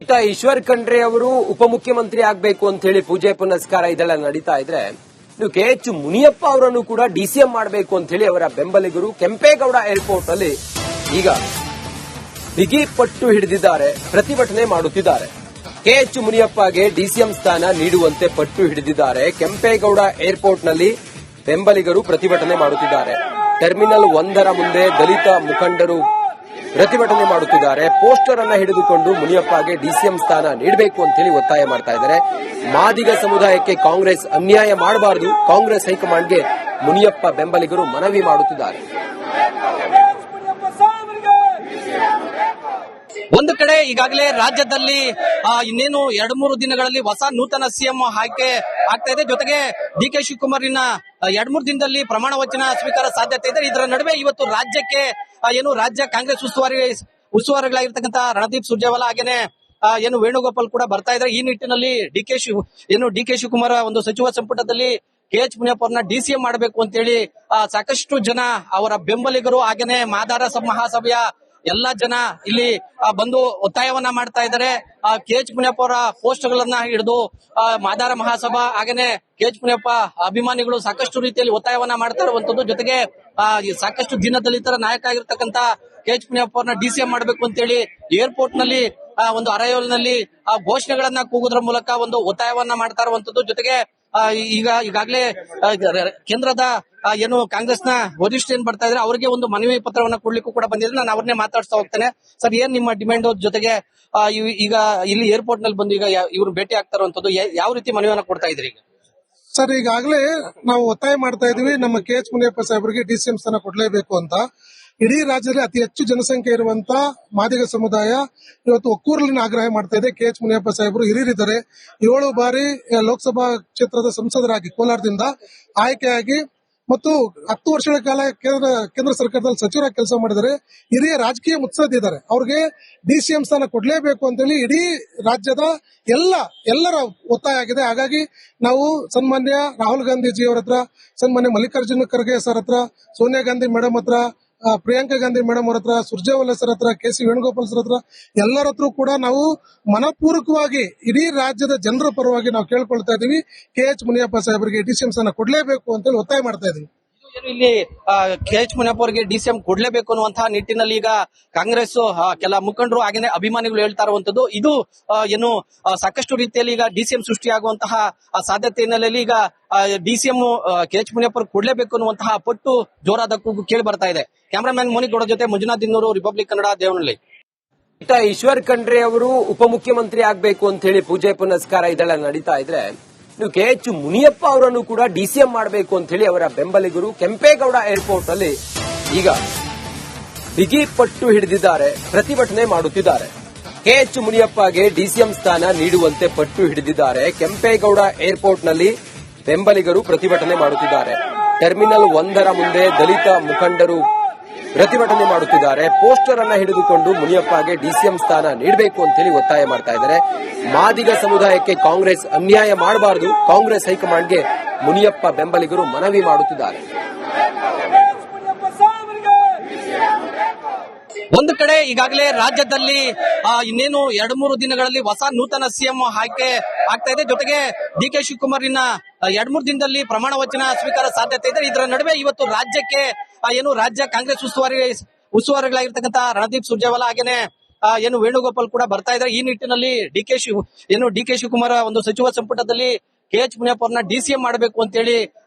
ಇತ್ತ ಈಶ್ವರ್ ಖಂಡ್ರೆ ಅವರು ಉಪಮುಖ್ಯಮಂತ್ರಿ ಆಗಬೇಕು ಅಂತ ಹೇಳಿ ಪೂಜೆ ಪುನಸ್ಕಾರ ಇದೆಲ್ಲ ನಡೀತಾ ಇದ್ರೆ ನೀವು KH ಮುನಿಯಪ್ಪ ಅವರನ್ನು ಕೂಡ DCM ಮಾಡಬೇಕು ಅಂತ ಹೇಳಿ ಅವರ ಬೆಂಬಲಿಗರು ಕೆಂಪೇಗೌಡ ಏರ್ಪೋರ್ಟ್ ಅಲ್ಲಿ ಈಗ ಬಿಗಿ ಪಟ್ಟು ಹಿಡಿದಿದ್ದಾರೆ, ಪ್ರತಿಭಟನೆ ಮಾಡುತ್ತಿದ್ದಾರೆ. KH ಮುನಿಯಪ್ಪಗೆ DCM ಸ್ಥಾನ ನೀಡುವಂತೆ ಪಟ್ಟು ಹಿಡಿದಿದ್ದಾರೆ. ಕೆಂಪೇಗೌಡ ಏರ್ಪೋರ್ಟ್ ನಲ್ಲಿ ಬೆಂಬಲಿಗರು ಪ್ರತಿಭಟನೆ ಮಾಡುತ್ತಿದ್ದಾರೆ. ಟರ್ಮಿನಲ್ 1ರ ಮುಂದೆ ದಲಿತ ಮುಖಂಡರು ಪ್ರತಿಭಟನೆ ಮಾಡುತ್ತಿದ್ದಾರೆ. ಪೋಸ್ಟರ್ ಅನ್ನ ಹಿಡಿದುಕೊಂಡು ಮುನಿಯಪ್ಪಗೆ DCM ಸ್ಥಾನ ನೀಡಬೇಕು ಅಂತ ಹೇಳಿ ಒತ್ತಾಯ ಮಾಡ್ತಾ ಇದ್ದಾರೆ. ಮಾದಿಗ ಸಮುದಾಯಕ್ಕೆ ಕಾಂಗ್ರೆಸ್ ಅನ್ಯಾಯ ಮಾಡಬಾರದು, ಕಾಂಗ್ರೆಸ್ ಹೈಕಮಾಂಡ್ಗೆ ಮುನಿಯಪ್ಪ ಬೆಂಬಲಿಗರು ಮನವಿ ಮಾಡುತ್ತಿದ್ದಾರೆ. ಒಂದು ಕಡೆ ಈಗಾಗಲೇ ರಾಜ್ಯದಲ್ಲಿ ಇನ್ನೇನು 2-3 ದಿನಗಳಲ್ಲಿ ಹೊಸ ನೂತನ ಸಿಎಂ ಆಯ್ಕೆ ಆಗ್ತಾ ಇದೆ. ಜೊತೆಗೆ DK ಶಿವಕುಮಾರ್ನ 2-3 ದಿನದಲ್ಲಿ ಪ್ರಮಾಣ ವಚನ ಸ್ವೀಕಾರ ಸಾಧ್ಯತೆ ಇದೆ. ಇದರ ನಡುವೆ ಇವತ್ತು ರಾಜ್ಯಕ್ಕೆ ರಾಜ್ಯ ಕಾಂಗ್ರೆಸ್ ಉಸ್ತುವಾರಿಗಳಾಗಿರ್ತಕ್ಕಂಥ ರಣದೀಪ್ ಸುರ್ಜೇವಾಲಾ ಹಾಗೇನೆ ವೇಣುಗೋಪಾಲ್ ಕೂಡ ಬರ್ತಾ ಇದ್ದಾರೆ. ಈ ನಿಟ್ಟಿನಲ್ಲಿ DK ಶಿವಕುಮಾರ್ ಒಂದು ಸಚಿವ ಸಂಪುಟದಲ್ಲಿ KH ಮುನಿಯಪ್ಪ ಅವರನ್ನ DCM ಮಾಡಬೇಕು ಅಂತ ಹೇಳಿ ಸಾಕಷ್ಟು ಜನ ಅವರ ಬೆಂಬಲಿಗರು ಹಾಗೇನೆ ಮಾದಾರ ಮಹಾಸಭೆಯ ಎಲ್ಲಾ ಜನ ಇಲ್ಲಿ ಬಂದು ಒತ್ತಾಯವನ್ನ ಮಾಡ್ತಾ ಇದ್ದಾರೆ. KH ಮುನಿಯಪ್ಪ ಅವರ ಪೋಸ್ಟ್ ಗಳನ್ನ ಹಿಡಿದು ಮಾದಾರ ಮಹಾಸಭಾ ಹಾಗೇನೆ KH ಮುನಿಯಪ್ಪ ಅಭಿಮಾನಿಗಳು ಸಾಕಷ್ಟು ರೀತಿಯಲ್ಲಿ ಒತ್ತಾಯವನ್ನ ಮಾಡ್ತಾ ಇರುವಂತದ್ದು. ಜೊತೆಗೆ ಸಾಕಷ್ಟು ದೀನದಲಿತರ ನಾಯಕ ಆಗಿರ್ತಕ್ಕಂಥ KH ಮುನಿಯಪ್ಪ ಅವರನ್ನ DCM ಮಾಡಬೇಕು ಅಂತ ಹೇಳಿ ಏರ್ಪೋರ್ಟ್ ನಲ್ಲಿ ಒಂದು ಅರೈವಲ್ನಲ್ಲಿ ಘೋಷಣೆಗಳನ್ನ ಕೂಗುದ್ರ ಮೂಲಕ ಒಂದು ಒತ್ತಾಯವನ್ನ ಮಾಡ್ತಾ ಇರುವಂತದ್ದು. ಜೊತೆಗೆ ಈಗಾಗಲೇ ಕೇಂದ್ರದ ಕಾಂಗ್ರೆಸ್ನ ವರಿಷ್ಠ ಏನ್ ಬರ್ತಾ ಇದ್ರೆ ಅವರಿಗೆ ಒಂದು ಮನವಿ ಪತ್ರವನ್ನ ಕೊಡ್ಲಿಕ್ಕೂ ಕೂಡ ಬಂದಿದ್ರೆ ನಾನು ಅವ್ರನ್ನೇ ಮಾತಾಡ್ತಾ ಹೋಗ್ತೇನೆ. ಸರ್, ಏನ್ ನಿಮ್ಮ ಡಿಮ್ಯಾಂಡ್? ಜೊತೆಗೆ ಈಗ ಇಲ್ಲಿ ಏರ್ಪೋರ್ಟ್ ನಲ್ಲಿ ಬಂದು ಈಗ ಇವ್ರು ಭೇಟಿ ಆಗ್ತಾ ಇರುವಂತದ್ದು ಯಾವ ರೀತಿ ಮನವಿಯನ್ನ ಕೊಡ್ತಾ ಇದ್ರಿ? ಈಗ ಸರ್, ಈಗಾಗಲೇ ನಾವು ಒತ್ತಾಯ ಮಾಡ್ತಾ ಇದೀವಿ, ನಮ್ಮ KH ಮುನಿಯಪ್ಪ ಸಾಹೇಬರಿಗೆ DCM ಸ್ಥಾನ ಕೊಡಲೇಬೇಕು ಅಂತ. ಇಡೀ ರಾಜ್ಯದಲ್ಲಿ ಅತಿ ಹೆಚ್ಚು ಜನಸಂಖ್ಯೆ ಇರುವಂತ ಮಾದಿಗ ಸಮುದಾಯ ಇವತ್ತು ಒಕ್ಕೂರಲಿನ ಆಗ್ರಹ ಮಾಡ್ತಾ ಇದೆ. KH ಮುನಿಯಪ್ಪ ಸಾಹೇಬರು ಹಿರಿಯರಿದ್ದಾರೆ. 7 ಬಾರಿ ಲೋಕಸಭಾ ಕ್ಷೇತ್ರದ ಸಂಸದರಾಗಿ ಕೋಲಾರದಿಂದ ಆಯ್ಕೆಯಾಗಿ ಮತ್ತು 10 ವರ್ಷಗಳ ಕಾಲ ಕೇಂದ್ರ ಸರ್ಕಾರದಲ್ಲಿ ಸಚಿವರಾಗಿ ಕೆಲಸ ಮಾಡಿದ್ದಾರೆ. ಹಿರಿಯ ರಾಜಕೀಯ ಮುತ್ಸದ್ದಿದ್ದಾರೆ. ಅವ್ರಿಗೆ DCM ಸ್ಥಾನ ಕೊಡಲೇಬೇಕು ಅಂತೇಳಿ ಇಡೀ ರಾಜ್ಯದ ಎಲ್ಲರ ಒತ್ತಾಯ ಆಗಿದೆ. ಹಾಗಾಗಿ ನಾವು ಸನ್ಮಾನ್ಯ ರಾಹುಲ್ ಗಾಂಧೀಜಿ ಅವರ ಹತ್ರ, ಸನ್ಮಾನ್ಯ ಮಲ್ಲಿಕಾರ್ಜುನ ಖರ್ಗೆ ಸರ್ ಹತ್ರ, ಸೋನಿಯಾ ಗಾಂಧಿ ಮೇಡಮ್ ಹತ್ರ, ಪ್ರಿಯಾಂಕಾ ಗಾಂಧಿ ಮೇಡಮ್ ಅವ್ರ ಹತ್ರ, ಸುರ್ಜೇವಾಲಾ ಸರ್ ಹತ್ರ, KC ವೇಣುಗೋಪಾಲ್ ಸರ್ ಹತ್ರ ಎಲ್ಲರ ಹತ್ರ ಕೂಡ ನಾವು ಮನಪೂರ್ವಕವಾಗಿ ಇಡೀ ರಾಜ್ಯದ ಜನರ ಪರವಾಗಿ ನಾವು ಕೇಳ್ಕೊಳ್ತಾ ಇದೀವಿ. KH ಮುನಿಯಪ್ಪ ಸಾಹೇಬರಿಗೆ DCM ಸ್ಥಾನ ಕೊಡಲೇಬೇಕು ಅಂತ ಹೇಳಿ ಒತ್ತಾಯ ಮಾಡ್ತಾ ಇದೀವಿ. ಇಲ್ಲಿ KH ಮುನಿಯಪ್ಪ ಅವರಿಗೆ DCM ಕೊಡ್ಲೇಬೇಕು ಅನ್ನುವಂತಹ ನಿಟ್ಟಿನಲ್ಲಿ ಈಗ ಕಾಂಗ್ರೆಸ್ ಕೆಲ ಮುಖಂಡರು ಹಾಗೇನೆ ಅಭಿಮಾನಿಗಳು ಹೇಳ್ತಾ ಇರುವಂತದ್ದು ಇದು ಸಾಕಷ್ಟು ರೀತಿಯಲ್ಲಿ ಈಗ DCM ಸೃಷ್ಟಿಯಾಗುವಂತಹ ಸಾಧ್ಯತೆ ಹಿನ್ನೆಲೆಯಲ್ಲಿ ಈಗ DCM KH ಮುನಿಯಪ್ಪ ಕೊಡ್ಲೇಬೇಕು ಅನ್ನುವಂತಹ ಪಟ್ಟು ಜೋರಾದ ಕೂಗು ಕೇಳಿ ಬರ್ತಾ ಇದೆ. ಕ್ಯಾಮರಾಮನ್ ಮೋನಿಕ್ ಗೌಡ ಜೊತೆ ಮಂಜುನಾಥ್ ದಿನ್ನೂರು, ರಿಪಬ್ಲಿಕ್ ಕನ್ನಡ, ದೇವನಹಳ್ಳಿ. ಇತ್ತ ಈಶ್ವರ್ ಖಂಡ್ರೆ ಅವರು ಉಪಮುಖ್ಯಮಂತ್ರಿ ಆಗಬೇಕು ಅಂತ ಹೇಳಿ ಪೂಜೆ ಪುನಸ್ಕಾರ ಇದೆಲ್ಲ ನಡೀತಾ ಇದ್ರೆ ನೀವು KH ಮುನಿಯಪ್ಪ ಅವರನ್ನು ಕೂಡ DCM ಮಾಡಬೇಕು ಅಂತ ಹೇಳಿ ಅವರ ಬೆಂಬಲಿಗರು ಕೆಂಪೇಗೌಡ ಏರ್ಪೋರ್ಟ್ ಅಲ್ಲಿ ಈಗ ಬಿಗಿ ಪಟ್ಟು ಹಿಡಿದಿದ್ದಾರೆ, ಪ್ರತಿಭಟನೆ ಮಾಡುತ್ತಿದ್ದಾರೆ. KH ಮುನಿಯಪ್ಪಗೆ DCM ಸ್ಥಾನ ನೀಡುವಂತೆ ಪಟ್ಟು ಹಿಡಿದಿದ್ದಾರೆ. ಕೆಂಪೇಗೌಡ ಏರ್ಪೋರ್ಟ್ ನಲ್ಲಿ ಬೆಂಬಲಿಗರು ಪ್ರತಿಭಟನೆ ಮಾಡುತ್ತಿದ್ದಾರೆ. ಟರ್ಮಿನಲ್ 1ರ ಮುಂದೆ ದಲಿತ ಮುಖಂಡರು ಪ್ರತಿಭಟನೆ ಮಾಡುತ್ತಿದ್ದಾರೆ. ಪೋಸ್ಟರ್ ಅನ್ನ ಹಿಡಿದುಕೊಂಡು ಮುನಿಯಪ್ಪಗೆ DCM ಸ್ಥಾನ ನೀಡಬೇಕು ಅಂತ ಹೇಳಿ ಒತ್ತಾಯ ಮಾಡ್ತಾ ಇದ್ದಾರೆ. ಮಾದಿಗ ಸಮುದಾಯಕ್ಕೆ ಕಾಂಗ್ರೆಸ್ ಅನ್ಯಾಯ ಮಾಡಬಾರದು, ಕಾಂಗ್ರೆಸ್ ಹೈಕಮಾಂಡ್ಗೆ ಮುನಿಯಪ್ಪ ಬೆಂಬಲಿಗರು ಮನವಿ ಮಾಡುತ್ತಿದ್ದಾರೆ. ಒಂದು ಕಡೆ ಈಗಾಗಲೇ ರಾಜ್ಯದಲ್ಲಿ ಇನ್ನೇನು 2-3 ದಿನಗಳಲ್ಲಿ ಹೊಸ ನೂತನ ಸಿಎಂ ಆಯ್ಕೆ ಆಗ್ತಾ ಇದೆ. ಜೊತೆಗೆ DK ಶಿವಕುಮಾರ್ನ 2-3 ದಿನದಲ್ಲಿ ಪ್ರಮಾಣ ವಚನ ಸ್ವೀಕಾರ ಸಾಧ್ಯತೆ ಇದೆ. ಇದರ ನಡುವೆ ಇವತ್ತು ರಾಜ್ಯಕ್ಕೆ ರಾಜ್ಯ ಕಾಂಗ್ರೆಸ್ ಉಸ್ತುವಾರಿಗಳಾಗಿರ್ತಕ್ಕಂಥ ರಣದೀಪ್ ಸುರ್ಜೇವಾಲಾ ಹಾಗೇನೆ ವೇಣುಗೋಪಾಲ್ ಕೂಡ ಬರ್ತಾ ಇದ್ದಾರೆ. ಈ ನಿಟ್ಟಿನಲ್ಲಿ DK ಶಿವಕುಮಾರ್ ಒಂದು ಸಚಿವ ಸಂಪುಟದಲ್ಲಿ KH ಮುನಿಯಪ್ಪ ಅವರನ್ನ DCM ಮಾಡಬೇಕು ಅಂತ ಹೇಳಿ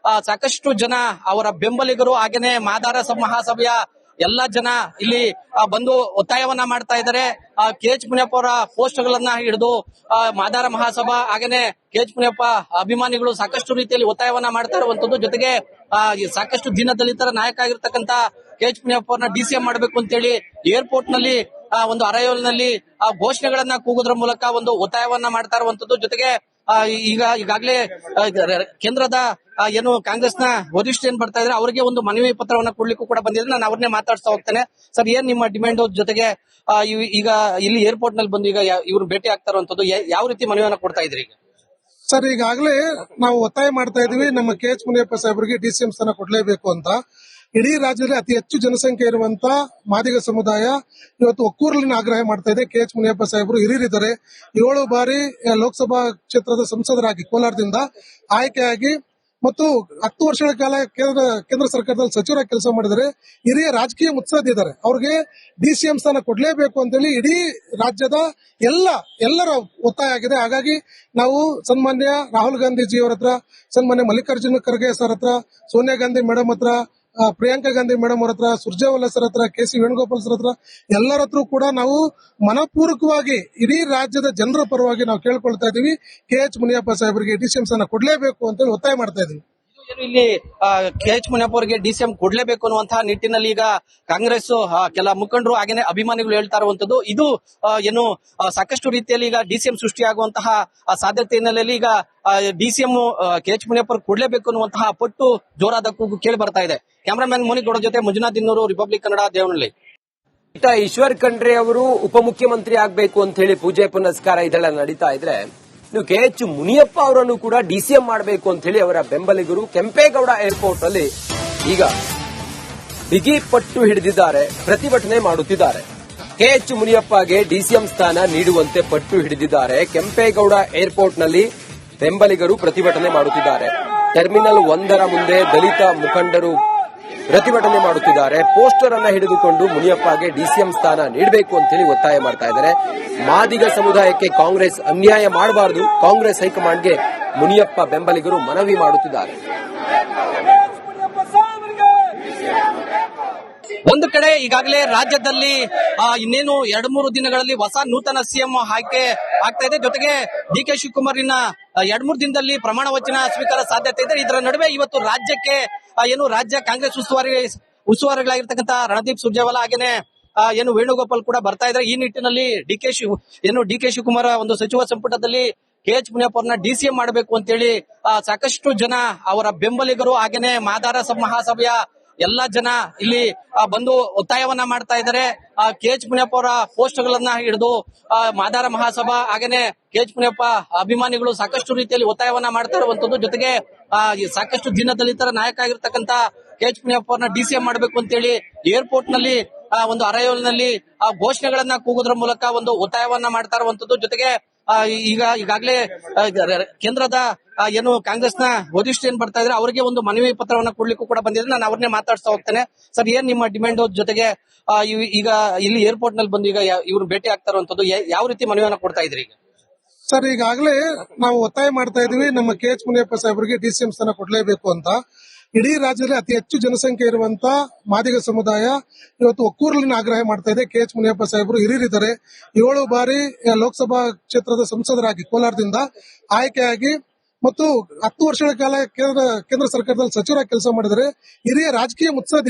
ಸಾಕಷ್ಟು ಜನ ಅವರ ಬೆಂಬಲಿಗರು ಹಾಗೇನೆ ಮಾದಾರ ಮಹಾಸಭೆಯ ಎಲ್ಲಾ ಜನ ಇಲ್ಲಿ ಬಂದು ಒತ್ತಾಯವನ್ನ ಮಾಡ್ತಾ ಇದ್ದಾರೆ. KH ಮುನಿಯಪ್ಪ ಅವರ ಪೋಸ್ಟ್ ಗಳನ್ನ ಹಿಡಿದು ಮಾದಾರ ಮಹಾಸಭಾ ಹಾಗೇನೆ KH ಮುನಿಯಪ್ಪ ಅಭಿಮಾನಿಗಳು ಸಾಕಷ್ಟು ರೀತಿಯಲ್ಲಿ ಒತ್ತಾಯವನ್ನ ಮಾಡ್ತಾ ಇರುವಂತದ್ದು. ಜೊತೆಗೆ ಸಾಕಷ್ಟು ದೀನದಲಿತರ ನಾಯಕ ಆಗಿರ್ತಕ್ಕಂಥ KH ಮುನಿಯಪ್ಪ ಅವರನ್ನ DCM ಮಾಡಬೇಕು ಅಂತ ಹೇಳಿ ಏರ್ಪೋರ್ಟ್ ನಲ್ಲಿ ಒಂದು ಅರೈವಲ್ನಲ್ಲಿ ಘೋಷಣೆಗಳನ್ನ ಕೂಗುದ್ರ ಮೂಲಕ ಒಂದು ಒತ್ತಾಯವನ್ನ ಮಾಡ್ತಾ ಇರುವಂತದ್ದು. ಜೊತೆಗೆ ಈಗಾಗಲೇ ಕೇಂದ್ರದ ಕಾಂಗ್ರೆಸ್ನ ವರಿಷ್ಠ ಏನ್ ಬರ್ತಾ ಇದ್ರೆ ಅವರಿಗೆ ಒಂದು ಮನವಿ ಪತ್ರವನ್ನ ಕೊಡ್ಲಿಕ್ಕೂ ಕೂಡ ಬಂದಿದ್ರೆ ನಾನು ಅವ್ರನ್ನೇ ಮಾತಾಡ್ತಾ ಹೋಗ್ತೇನೆ. ಸರ್, ಏನ್ ನಿಮ್ಮ ಡಿಮ್ಯಾಂಡ್? ಜೊತೆಗೆ ಈಗ ಇಲ್ಲಿ ಏರ್ಪೋರ್ಟ್ ನಲ್ಲಿ ಬಂದು ಈಗ ಇವ್ರು ಭೇಟಿ ಆಗ್ತಾ ಇರುವಂತದ್ದು ಯಾವ ರೀತಿ ಮನವಿಯನ್ನ ಕೊಡ್ತಾ ಇದ್ರಿ? ಈಗ ಸರ್, ಈಗಾಗಲೇ ನಾವು ಒತ್ತಾಯ ಮಾಡ್ತಾ ಇದೀವಿ, ನಮ್ಮ KH ಮುನಿಯಪ್ಪ ಸಾಹೇಬರಿಗೆ DCM ಸ್ಥಾನ ಕೊಡಲೇಬೇಕು ಅಂತ. ಇಡೀ ರಾಜ್ಯದಲ್ಲಿ ಅತಿ ಹೆಚ್ಚು ಜನಸಂಖ್ಯೆ ಇರುವಂತ ಮಾದಿಗ ಸಮುದಾಯ ಇವತ್ತು ಒಕ್ಕೂರಲಿನ ಆಗ್ರಹ ಮಾಡ್ತಾ ಇದೆ. KH ಮುನಿಯಪ್ಪ ಸಾಹೇಬರು ಹಿರಿಯರಿದ್ದಾರೆ. 7 ಬಾರಿ ಲೋಕಸಭಾ ಕ್ಷೇತ್ರದ ಸಂಸದರಾಗಿ ಕೋಲಾರದಿಂದ ಆಯ್ಕೆಯಾಗಿ ಮತ್ತು 10 ವರ್ಷಗಳ ಕಾಲ ಕೇಂದ್ರ ಸರ್ಕಾರದಲ್ಲಿ ಸಚಿವರಾಗಿ ಕೆಲಸ ಮಾಡಿದರೆ ಹಿರಿಯ ರಾಜಕೀಯ ಮುತ್ಸದ್ದಿದ್ದಾರೆ. ಅವ್ರಿಗೆ DCM ಸ್ಥಾನ ಕೊಡ್ಲೇಬೇಕು ಅಂತೇಳಿ ಇಡೀ ರಾಜ್ಯದ ಎಲ್ಲರ ಒತ್ತಾಯ ಆಗಿದೆ. ಹಾಗಾಗಿ ನಾವು ಸನ್ಮಾನ್ಯ ರಾಹುಲ್ ಗಾಂಧೀಜಿ ಅವರ ಹತ್ರ, ಸನ್ಮಾನ್ಯ ಮಲ್ಲಿಕಾರ್ಜುನ ಖರ್ಗೆ ಸರ್ ಹತ್ರ, ಸೋನಿಯಾ ಗಾಂಧಿ ಮೇಡಮ್ ಹತ್ರ, ಪ್ರಿಯಾಂಕಾ ಗಾಂಧಿ ಮೇಡಮ್ ಅವ್ರ ಹತ್ರ, ಸುರ್ಜೇವಾಲಾ ಸರ್ ಹತ್ರ, KC ವೇಣುಗೋಪಾಲ್ ಸರ್ ಹತ್ರ ಎಲ್ಲರ ಹತ್ರ ಕೂಡ ನಾವು ಮನಪೂರ್ವಕವಾಗಿ ಇಡೀ ರಾಜ್ಯದ ಜನರ ಪರವಾಗಿ ನಾವು ಕೇಳ್ಕೊಳ್ತಾ ಇದೀವಿ. KH ಮುನಿಯಪ್ಪ ಸಾಹೇಬರಿಗೆ DCM ಸ್ಥಾನ ಕೊಡ್ಲೇಬೇಕು ಅಂತ ಹೇಳಿ ಒತ್ತಾಯ ಮಾಡ್ತಾ ಇದೀವಿ. ಇಲ್ಲಿ KH ಮುನಿಯಪ್ಪ ಅವರಿಗೆ DCM ಕೊಡ್ಲೇಬೇಕು ಅನ್ನುವಂತಹ ನಿಟ್ಟಿನಲ್ಲಿ ಈಗ ಕಾಂಗ್ರೆಸ್ ಕೆಲ ಮುಖಂಡರು ಹಾಗೇನೆ ಅಭಿಮಾನಿಗಳು ಹೇಳ್ತಾ ಇರುವಂತದ್ದು ಇದು ಏನು ಸಾಕಷ್ಟು ರೀತಿಯಲ್ಲಿ ಈಗ DCM ಸೃಷ್ಟಿಯಾಗುವಂತಹ ಸಾಧ್ಯತೆ ಹಿನ್ನೆಲೆಯಲ್ಲಿ ಈಗ DCM KH ಮುನಿಯಪ್ಪ ಕೊಡ್ಲೇಬೇಕು ಅನ್ನುವಂತಹ ಪಟ್ಟು ಜೋರಾದ ಕೂಗು ಕೇಳಿ ಬರ್ತಾ ಇದೆ. ಕ್ಯಾಮರಾಮನ್ ಮೋನಿಗೌಡ ಜೊತೆ ಮಂಜುನಾಥ್ ದಿನ್ನೂರು, ರಿಪಬ್ಲಿಕ್ ಕನ್ನಡ, ದೇವನಹಳ್ಳಿ. ಈಶ್ವರ್ ಖಂಡ್ರೆ ಅವರು ಉಪಮುಖ್ಯಮಂತ್ರಿ ಆಗ್ಬೇಕು ಅಂತ ಹೇಳಿ ಪೂಜೆ ಪುನಸ್ಕಾರ ಇದೆಲ್ಲ ನಡೀತಾ ಇದ್ರೆ ನೀವು KH ಮುನಿಯಪ್ಪ ಅವರನ್ನು ಕೂಡ DCM ಮಾಡಬೇಕು ಅಂತ ಹೇಳಿ ಅವರ ಬೆಂಬಲಿಗರು ಕೆಂಪೇಗೌಡ ಏರ್ಪೋರ್ಟ್ ಅಲ್ಲಿ ಈಗ ಬಿಗಿ ಪಟ್ಟು ಹಿಡಿದಿದ್ದಾರೆ, ಪ್ರತಿಭಟನೆ ಮಾಡುತ್ತಿದ್ದಾರೆ. KH ಮುನಿಯಪ್ಪಗೆ DCM ಸ್ಥಾನ ನೀಡುವಂತೆ ಪಟ್ಟು ಹಿಡಿದಿದ್ದಾರೆ. ಕೆಂಪೇಗೌಡ ಏರ್ಪೋರ್ಟ್ ನಲ್ಲಿ ಬೆಂಬಲಿಗರು ಪ್ರತಿಭಟನೆ ಮಾಡುತ್ತಿದ್ದಾರೆ. ಟರ್ಮಿನಲ್ 1ರ ಮುಂದೆ ದಲಿತ ಮುಖಂಡರು ಪ್ರತಿಭಟನೆ ಮಾಡುತ್ತಿದ್ದಾರೆ. ಪೋಸ್ಟರ್ ಅನ್ನ ಹಿಡಿದುಕೊಂಡು ಮುನಿಯಪ್ಪಗೆ DCM ಸ್ಥಾನ ನೀಡಬೇಕು ಅಂತ ಹೇಳಿ ಒತ್ತಾಯ ಮಾಡ್ತಾ ಇದ್ದಾರೆ. ಮಾದಿಗ ಸಮುದಾಯಕ್ಕೆ ಕಾಂಗ್ರೆಸ್ ಅನ್ಯಾಯ ಮಾಡಬಾರದು, ಕಾಂಗ್ರೆಸ್ ಹೈಕಮಾಂಡ್ಗೆ ಮುನಿಯಪ್ಪ ಬೆಂಬಲಿಗರು ಮನವಿ ಮಾಡುತ್ತಿದ್ದಾರೆ. ಒಂದು ಕಡೆ ಈಗಾಗಲೇ ರಾಜ್ಯದಲ್ಲಿ ಇನ್ನೇನು 2-3 ದಿನಗಳಲ್ಲಿ ಹೊಸ ನೂತನ CM ಆಯ್ಕೆ ಆಗ್ತಾ ಇದೆ. ಜೊತೆಗೆ DK ಶಿವಕುಮಾರ್ 2-3 ದಿನದಲ್ಲಿ ಪ್ರಮಾಣ ವಚನ ಸ್ವೀಕಾರ ಸಾಧ್ಯತೆ ಇದೆ. ಇದರ ನಡುವೆ ಇವತ್ತು ರಾಜ್ಯಕ್ಕೆ ಏನು ರಾಜ್ಯ ಕಾಂಗ್ರೆಸ್ ಉಸ್ತುವಾರಿಗಳಾಗಿರ್ತಕ್ಕಂಥ ರಣದೀಪ್ ಸುರ್ಜೇವಾಲಾ ಹಾಗೇನೆ ಏನು ವೇಣುಗೋಪಾಲ್ ಕೂಡ ಬರ್ತಾ ಇದ್ದಾರೆ. ಈ ನಿಟ್ಟಿನಲ್ಲಿ DK ಶಿವಕುಮಾರ್ ಒಂದು ಸಚಿವ ಸಂಪುಟದಲ್ಲಿ KH ಮುನಿಯಪ್ಪ ಅವ್ರನ್ನ DCM ಮಾಡಬೇಕು ಅಂತೇಳಿ ಸಾಕಷ್ಟು ಜನ ಅವರ ಬೆಂಬಲಿಗರು ಹಾಗೇನೆ ಮಾದಾರ ಮಹಾಸಭೆಯ ಎಲ್ಲಾ ಜನ ಇಲ್ಲಿ ಬಂದು ಒತ್ತಾಯವನ್ನ ಮಾಡ್ತಾ ಇದ್ದಾರೆ. KH ಮುನಿಯಪ್ಪ ಅವರ ಪೋಸ್ಟ್ಗಳನ್ನ ಹಿಡಿದು ಮಾದಾರ ಮಹಾಸಭಾ ಹಾಗೇನೆ KH ಮುನಿಯಪ್ಪ ಅಭಿಮಾನಿಗಳು ಸಾಕಷ್ಟು ರೀತಿಯಲ್ಲಿ ಒತ್ತಾಯವನ್ನ ಮಾಡ್ತಾ ಇರುವಂತದ್ದು. ಜೊತೆಗೆ ಸಾಕಷ್ಟು ದೀನದಲಿತರ ನಾಯಕ ಆಗಿರ್ತಕ್ಕಂಥ KH ಮುನಿಯಪ್ಪ ಅವ್ರನ್ನ DCM ಮಾಡಬೇಕು ಅಂತೇಳಿ ಏರ್ಪೋರ್ಟ್ ನಲ್ಲಿ ಒಂದು ಅರೈವಲ್ ನಲ್ಲಿ ಘೋಷಣೆಗಳನ್ನ ಕೂಗೋದ್ರ ಮೂಲಕ ಒಂದು ಒತ್ತಾಯವನ್ನ ಮಾಡ್ತಾ ಇರುವಂತದ್ದು. ಜೊತೆಗೆ ಈಗಾಗಲೇ ಕೇಂದ್ರದ ಏನು ಕಾಂಗ್ರೆಸ್ನ ವರಿಷ್ಠ ಏನ್ ಬರ್ತಾ ಇದ್ರೆ ಅವರಿಗೆ ಒಂದು ಮನವಿ ಪತ್ರವನ್ನ ಕೊಡ್ಲಿಕ್ಕೂ ಕೂಡ ಬಂದಿದೆ. ನಾನು ಅವ್ರನ್ನೇ ಮಾತಾಡ್ತಾ ಹೋಗ್ತೇನೆ. ಸರ್, ಏನ್ ನಿಮ್ಮ ಡಿಮ್ಯಾಂಡ್? ಜೊತೆಗೆ ಈಗ ಇಲ್ಲಿ ಏರ್ಪೋರ್ಟ್ ನಲ್ಲಿ ಬಂದು ಈಗ ಇವ್ರು ಭೇಟಿ ಆಗ್ತಾ ಇರುವಂತದ್ದು ಯಾವ ರೀತಿ ಮನವಿಯನ್ನ ಕೊಡ್ತಾ ಇದ್ರಿ? ಈಗ ಸರ್, ಈಗಾಗಲೇ ನಾವು ಒತ್ತಾಯ ಮಾಡ್ತಾ ಇದೀವಿ ನಮ್ಮ KH ಮುನಿಯಪ್ಪ ಸಾಹೇಬರಿಗೆ DCM ಸ್ಥಾನ ಕೊಡ್ಲೇಬೇಕು ಅಂತ. ಇಡೀ ರಾಜ್ಯದಲ್ಲಿ ಅತಿ ಹೆಚ್ಚು ಜನಸಂಖ್ಯೆ ಇರುವಂತ ಮಾದಿಗ ಸಮುದಾಯ ಇವತ್ತು ಒಕ್ಕೂರಲಿನ ಆಗ್ರಹ ಮಾಡ್ತಾ ಇದೆ. KH ಮುನಿಯಪ್ಪ ಸಾಹೇಬರು ಹಿರಿಯರಿದ್ದಾರೆ. 7 ಬಾರಿ ಲೋಕಸಭಾ ಕ್ಷೇತ್ರದ ಸಂಸದರಾಗಿ ಕೋಲಾರದಿಂದ ಆಯ್ಕೆಯಾಗಿ ಮತ್ತು 10 ವರ್ಷಗಳ ಕಾಲ ಕೇಂದ್ರ ಸರ್ಕಾರದಲ್ಲಿ ಸಚಿವರಾಗಿ ಕೆಲಸ ಮಾಡಿದರೆ ಹಿರಿಯ ರಾಜಕೀಯ ಮುತ್ಸದ್ದಿ